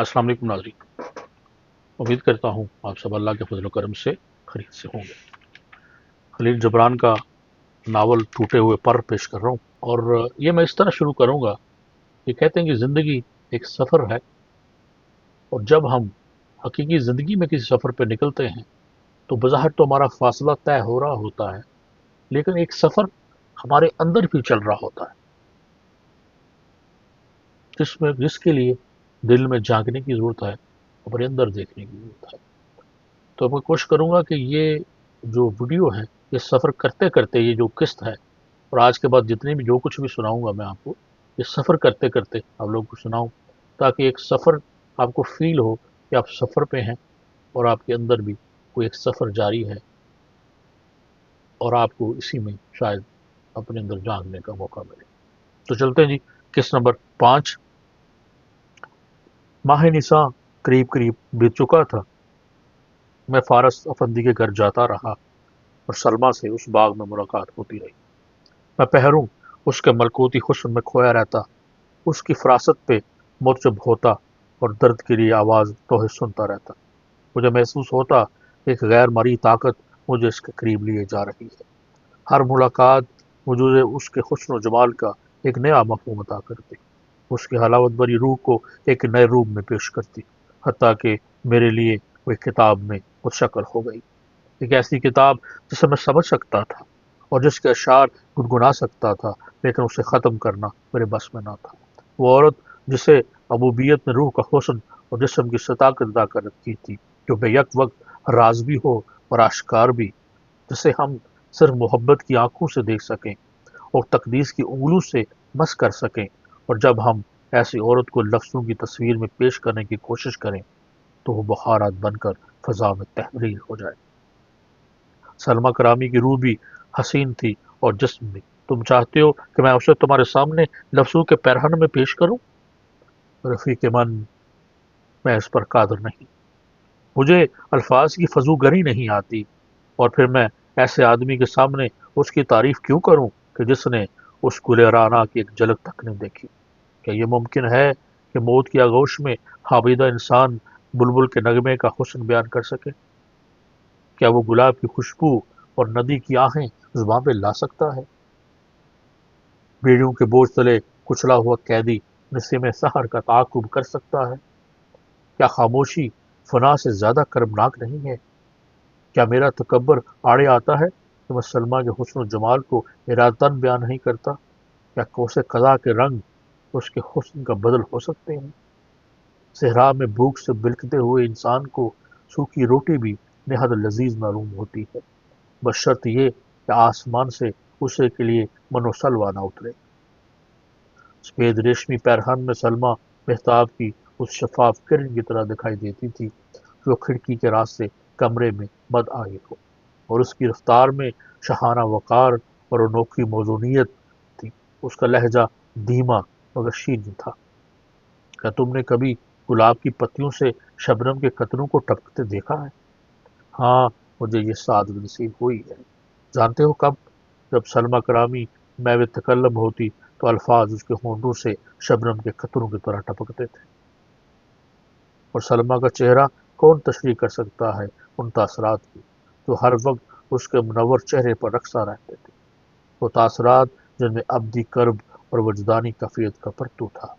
अस्सलाम वालेकुम नाज़रीन। उम्मीद करता हूँ आप सब अल्लाह के फजल करम से खैरियत से होंगे। खलील जबरान का नावल टूटे हुए पर पेश कर रहा हूँ। और ये मैं इस तरह शुरू करूँगा कि कहते हैं कि ज़िंदगी एक सफ़र है, और जब हम हकीकी ज़िंदगी में किसी सफ़र पर निकलते हैं तो बज़ाहिर तो हमारा फासला तय हो रहा होता है, लेकिन एक सफ़र हमारे अंदर भी चल रहा होता है, जिसके लिए दिल में झांकने की ज़रूरत है, अपने अंदर देखने की ज़रूरत है। तो मैं कोशिश करूँगा कि ये जो वीडियो है, ये सफ़र करते करते ये जो किस्त है, और आज के बाद जितने भी जो कुछ भी सुनाऊंगा मैं आपको, ये सफ़र करते करते आप लोगों को सुनाऊं, ताकि एक सफ़र आपको फील हो कि आप सफ़र पे हैं, और आपके अंदर भी कोई एक सफ़र जारी है, और आपको इसी में शायद अपने अंदर झांकने का मौका मिले। तो चलते हैं जी। किस्त नंबर 5। माह निसा करीब करीब बीत चुका था। मैं फारस अफंदी के घर जाता रहा, और सलमा से उस बाग में मुलाकात होती रही। मैं पहरूं उसके मलकोती हुस्न में खोया रहता, उसकी फरासत पे मुर्तब होता, और दर्द के लिए आवाज़ तोहे सुनता रहता। मुझे महसूस होता कि एक गैर मरी ताकत मुझे इसके करीब लिए जा रही है। हर मुलाकात मुझे उसके हुस्न और जमाल का एक नया मफहूम अता करती, उसकी हलावत भरी रूह को एक नए रूप में पेश करती, हत्ता कि मेरे लिए वो एक किताब में मुतशक्ल हो गई। एक ऐसी किताब जिसे मैं समझ सकता था, और जिसके अशार गुनगुना सकता था, लेकिन उसे ख़त्म करना मेरे बस में ना था। वो औरत जिसे अबूबियत ने रूह का हुस्न और जिस्म की सताकत अदा कर रखी थी, जो बेयक वक्त राज भी हो और आश्कार भी, जिसे हम सिर्फ मोहब्बत की आंखों से देख सकें और तकदीस की उंगलों से मस कर सकें, और जब हम ऐसी औरत को लफ्ज़ों की तस्वीर में पेश करने की कोशिश करें तो वो बहारात बनकर फ़ज़ा में तहरीर हो जाए। सलमा करामी की रूह भी हसीन थी, और जिस्म भी। तुम चाहते हो कि मैं उसे तुम्हारे सामने लफ्ज़ों के पैरहन में पेश करूं? रफ़ीक मन, मैं इस पर कादिर नहीं। मुझे अल्फाज की फजूगरी नहीं आती, और फिर मैं ऐसे आदमी के सामने उसकी तारीफ क्यों करूं कि जिसने उस गुलेराना की एक झलक तक नहीं देखी। क्या ये मुमकिन है कि मौत की आगोश में हाबिदा इंसान बुलबुल के नगमे का हुस्न बयान कर सके? क्या वो गुलाब की खुशबू और नदी की आहें जुबां पे ला सकता है? बेड़ियों के बोझ तले कुचला हुआ कैदी नसीम सहर का ताकुब कर सकता है? क्या खामोशी फना से ज्यादा कर्मनाक नहीं है? क्या मेरा तकब्बर आड़े आता है कि मैं सलमा के हुस्न जमाल को इरादतन बयान नहीं करता? क्या कोसे कज़ा के रंग उसके हुस्न का बदल हो सकते हैं? सहरा में भूख से बिलखते हुए इंसान को सूखी रोटी भी निहायत लजीज मालूम होती है, बशर्त ये कि आसमान से उसे के लिए मनोसलवा ना उतरे। सफेद रेशमी पैरहन में सलमा मेहताब की उस शफाफ किरण की तरह दिखाई देती थी, जो खिड़की के रास्ते कमरे में बद आई हो, और उसकी रफ्तार में शहाना वकार और अनोखी मौजूनियत थी। उसका लहजा धीमा मगर शीन था। क्या तुमने कभी गुलाब की पत्तियों से शबनम के कतरों को टपकते देखा है? हाँ, मुझे ये सादत नसीब हुई है। जानते हो कब? जब सलमा करामी महव तकल्लम होती तो अल्फाज उसके होंठों से शबनम के कतरों की तरह टपकते थे। और सलमा का चेहरा कौन तशरीह कर सकता है उन तासरात की, जो हर वक्त उसके मुनव्वर चेहरे पर रक्सा रहते थे। वो तासरात जिनमें अब्दी कर्ब और वजदानी कफियत का परतू था।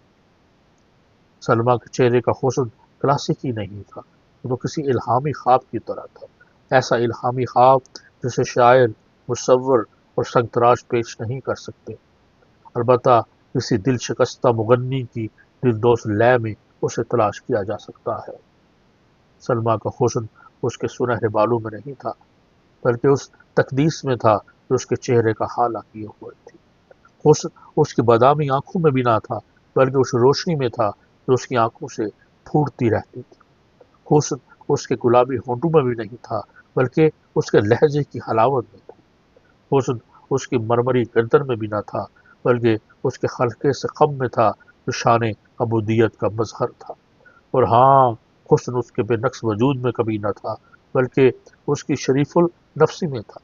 सलमा के चेहरे का हुस्न क्लासिक ही नहीं था, वो तो किसी इल्हामी ख्वाब की तरह था। ऐसा इल्हामी ख्वाब जिसे शायर, मुसव्वर और संगतराश पेश नहीं कर सकते। अलबत्ता किसी दिल शिकस्ता मुगन्नी की दिलदोज़ लय में उसे तलाश किया जा सकता है। सलमा का हुस्न उसके सुनहरे बालों में नहीं था, बल्कि उस तकदीस में था जो उसके चेहरे का हाला किए हुए थी। हुस्न उसकी बादामी आंखों में भी ना था, बल्कि उस रोशनी में था जो उसकी आंखों से फूटती रहती थी। हुस्न उसके गुलाबी होंठों में भी नहीं था, बल्कि उसके लहजे की हलावत में था। हुस्न उसकी मरमरी गर्दन में भी ना था, बल्कि उसके हल्के से खम में था, जो शान अबूदियत का मजहर था। और हाँ, हुस्न उसके बेनक्स वजूद में कभी न था, बल्कि उसकी शरीफुल नफ्सी में था।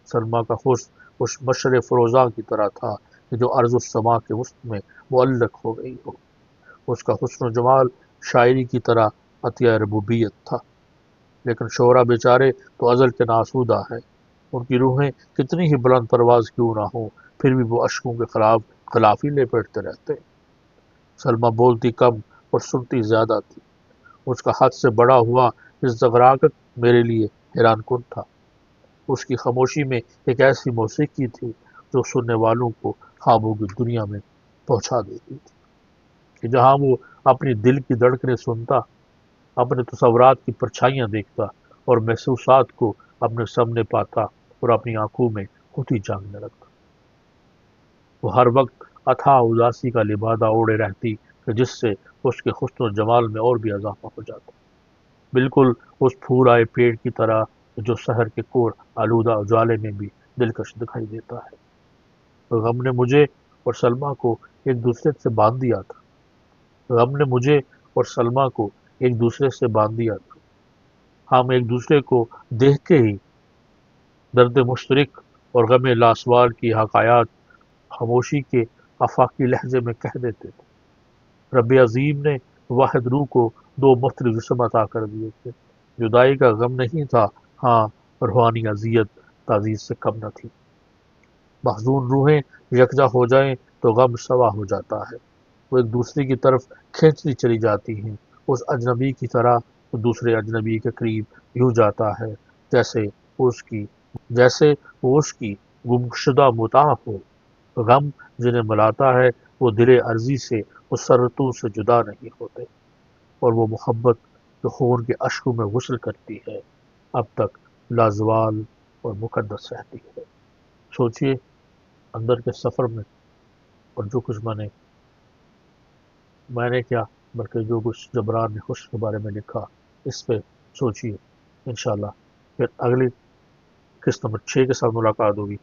सलमा का हुस्न उस मशर फ़रोज़ा की तरह था कि जो अर्ज़ समा के वसत में मुअल्लक़ हो गई हो। उसका हुस्न जमाल شاعری کی طرح عطیہ ربوبیت تھا، لیکن شعرا بیچارے تو ازل کے ناسودہ ہیں، ان کی روحیں کتنی ہی بلند پرواز کیوں نہ ہوں، پھر بھی وہ اشکوں کے خلاف ہی لپیٹتے رہتے ہیں۔ سلمیٰ بولتی کم اور سنتی زیادہ تھی، اس کا حد سے بڑا ہوا ازدراکت میرے لیے حیران کن تھا۔ اس کی خاموشی میں ایک ایسی موسیقی تھی جو سننے والوں کو خوابوں کی دنیا میں پہنچا دیتی تھی، کہ جہاں وہ اپنی دل کی دھڑکنیں سنتا، اپنے تصورات کی پرچھائیاں دیکھتا اور محسوسات کو اپنے سامنے پاتا اور اپنی آنکھوں میں خود ہی جاننے لگتا۔ وہ ہر وقت اتھاہ اداسی کا لبادہ اوڑے رہتی کہ جس سے اس کے حسن و جمال میں اور بھی اضافہ ہو جاتا، بالکل اس پھول آئے پیڑ کی طرح جو شہر کے کور آلودہ اجالے میں بھی دلکش دکھائی دیتا ہے۔ غم نے مجھے اور سلمیٰ کو ایک دوسرے سے باندھ دیا تھا، غم نے مجھے اور سلمیٰ کو ایک دوسرے سے باندھ دیا تھا۔ ہم ایک دوسرے کو دیکھ کے ہی درد مشترک اور غم لاسوال کی حکایات خاموشی کے آفاقی لہجے میں کہہ دیتے تھے۔ رب عظیم نے واحد روح کو دو مختلف جسم عطا کر دیے تھے، جدائی کا غم نہیں تھا، ہاں روحانی اذیت تعزیز سے کم نہ تھی۔ محزون روحیں یکجا ہو جائیں تو غم سوا ہو جاتا ہے، وہ ایک دوسرے کی طرف کھینچتی چلی جاتی ہیں، اس اجنبی کی طرح وہ دوسرے اجنبی کے قریب یوں جاتا ہے جیسے اس کی جیسے وہ اس کی گمشدہ متاع ہو۔ غم جنہیں ملاتا ہے وہ دل عرضی سے مسرتوں سے جدا نہیں ہوتے، اور وہ محبت جو خون کے اشکوں میں غسل کرتی ہے اب تک لازوال اور مقدس رہتی ہے۔ سوچئے اندر کے سفر میں، اور جو کچھ میں نے کیا بلکہ جو کچھ جبران نے حسن کے بارے میں لکھا، اس پہ سوچئے۔ انشاءاللہ پھر اگلی قسط نمبر 6 کے ساتھ ملاقات ہوگی۔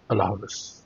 اللہ حافظ۔